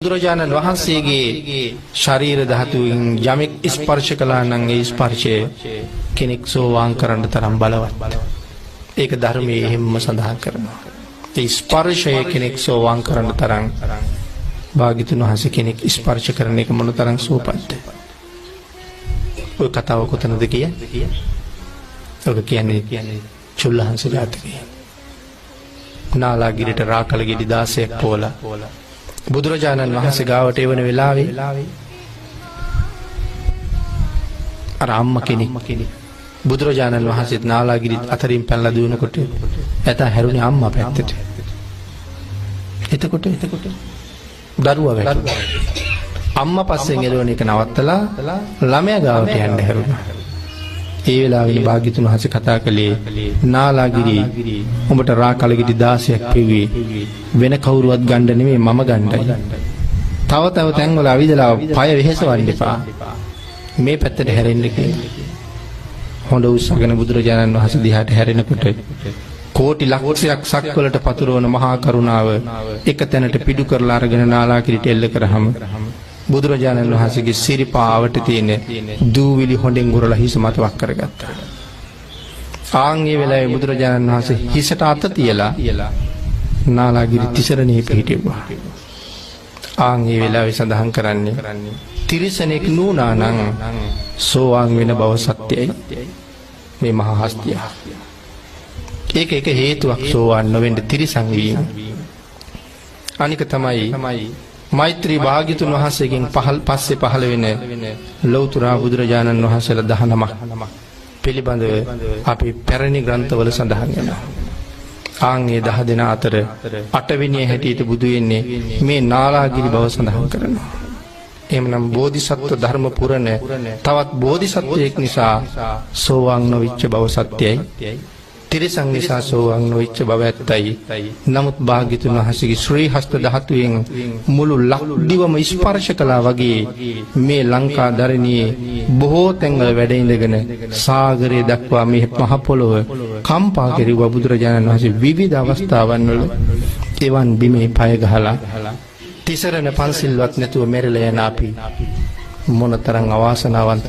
බුදුරජාණන් වහන්සේගේ ශරීර ධාතුවෙන් යමෙක් ස්පර්ශ කළා නම් ඒ ස්පර්ශය කෙනෙක් සෝවාන් කරන්න තරම් බලවත්. ඒක ධර්මයේ එහෙම්ම සඳහන් කරනවා. ඒ ස්පර්ශය කෙනෙක් සෝවාන් කරන්න තරම් භාග්‍යතුන් වහන්සේ කෙනෙක් ස්පර්ශ කරන එක මොන තරම් සෝපත්ද? ඔය කතාව කොතනද කියන්නේ? ඔක කියන්නේ චුල්ලහංස ජාතකයේ. නාලාගිරිට රාකල ගෙඩි 16ක් පෝලා බුදුරජාණන් වහන්සේ ගාවට එවන වෙලාවේ අර අම්මා කෙනෙක් බුදුරජාණන් වහන්සේත් නාලාගිරිත් අතරින් පැනලා දුවනකොට ඇතා හැරුණේ අම්මා පැත්තට. එතකොට දරුවා වැටුණා. අම්මා පස්සෙන් එළවන එක නවත්තලා ළමයා ගාවට යන්න හැරුණා. ඒ වෙලාවේ භාග්‍යතුන් වහන්සේ කතා කළේ නාලාගිරි උඹට රාකල ගෙඩි 16ක් පෙව්වේ වෙන කවුරුවත් ගන්න නෙමෙයි මම ගන්නයි. තව තැන්වල අවිදලා පය වෙහෙසවන්න එපා. මේ පැත්තට හැරෙන්න කියලා. හොඳ උස්සගෙන බුදුරජාණන් වහන්සේ දිහාට හැරෙනකොට කෝටි ලක්ෂයක් සක්වලට පතුරවන මහා කරුණාව එක තැනට පිටු කරලා අරගෙන නාලාගිරිට එල්ල කරාම බුදුරජාණන් වහන්සේගේ සිරිපාවට තියෙන දූවිලි හොඬෙන් ගොරලා හිස මත වක් කරගත්තා. ආන් ඒ වෙලාවේ බුදුරජාණන් වහන්සේ හිසට අත තියලා නාලාගිරි තිසරණේ පිහිටුවා. ආන් ඒ වෙලාවේ සඳහන් කරන්නේ තිරිසනෙක් නුණා නම් සෝවාන් වෙන බව සත්‍යයි. මේ මහා හස්තිය. ඒක එක හේතුවක් සෝවාන් නොවෙන්න තිරිසන් වීම. අනික තමයි මෛත්‍රී භාග්‍යතුන් වහන්සේගෙන් පස්සේ පහළ වෙන ලෞතර බුදුරජාණන් වහන්සේලා 19ක් පිළිබඳව අපි පැරණි ග්‍රන්ථවල සඳහන් වෙනවා. ආන් මේ 10 දෙනා අතර 8 වෙනිය හැටියට බුදු වෙන්නේ මේ නාලාගිරි බව සඳහන් කරනවා. එහෙමනම් බෝධිසත්ව ධර්ම පුරණ තවත් බෝධිසත්වයෙක් නිසා සෝවාන් නොවිච්ච බව සත්‍යයි. තිරිසන් නිසා සෝවාන් නොවිච්ච බව ඇත්තයි. නමුත් භාග්‍යතුන් වහන්සේගේ ශ්‍රී හස්ත ධාතුවෙන් මුළු ලක්දිවම ස්පර්ශ කළා වගේ මේ ලංකා ධරණියේ බොහෝ තැන්වල වැඩ ඉඳගෙන සාගරය දක්වා මේ මහ පොළොව කම්පා කෙරුවා බුදුරජාණන් වහන්සේ විවිධ අවස්ථාවන් වල. එවන් බිමේ පය ගහලා තිසරණ පන්සිල්වත් නැතුව මෙරළ යන අපි මොනතරම් අවාසනාවන්තද?